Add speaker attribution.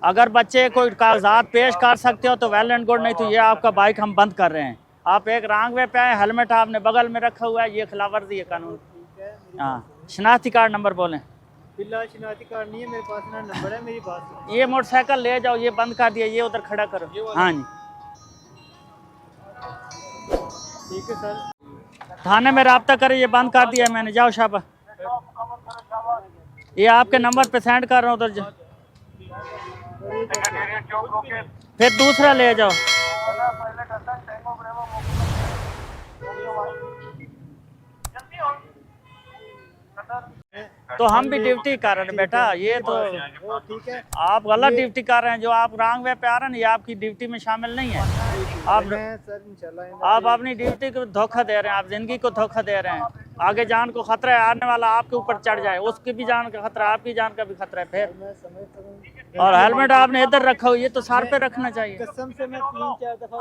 Speaker 1: अगर बच्चे कोई कागजात पेश कर सकते हो तो वेल एंड गुड, नहीं तो ये आपका बाइक हम बंद कर रहे हैं। आप एक रॉन्ग वे पे आए, हेलमेट आपने बगल में रखा हुआ है, ये खिलाफवर्जी है कानून। हाँ, शनाख्ती कार्ड नंबर बोलें।
Speaker 2: फिलहाल शनाख्ती कार्ड नहीं है मेरे पास, ना नंबर है मेरी पास।
Speaker 1: ये मोटरसाइकिल ले जाओ, ये बंद कर दिया, ये उधर खड़ा करो। हाँ जी,
Speaker 2: ठीक है सर।
Speaker 1: थाने में रब्ता करें, ये बंद कर दिया है मैंने, जाओ शाबा। ये आपके नंबर पे सेंड कर रहा हूँ उधर। फिर दूसरा ले जाओ। तो हम भी ड्यूटी कर रहे हैं बेटा, ये तो
Speaker 2: ठीक है।
Speaker 1: आप गलत ड्यूटी कर रहे हैं। जो आप रॉन्ग वे पे आ रहे हैं, ये आपकी ड्यूटी में शामिल नहीं है। आप
Speaker 2: सर इंशाल्लाह
Speaker 1: आप अपनी ड्यूटी को धोखा दे रहे हैं, आप जिंदगी को धोखा दे रहे हैं। आगे जान को खतरा है, आने वाला आपके ऊपर चढ़ जाए, उसकी भी जान का खतरा, आपकी जान का भी खतरा है फिर।
Speaker 2: मैं समझता हूँ।
Speaker 1: और हेलमेट आपने इधर रखा हो, ये तो सर पे रखना चाहिए।
Speaker 2: कसम से मैं 3-4 दफा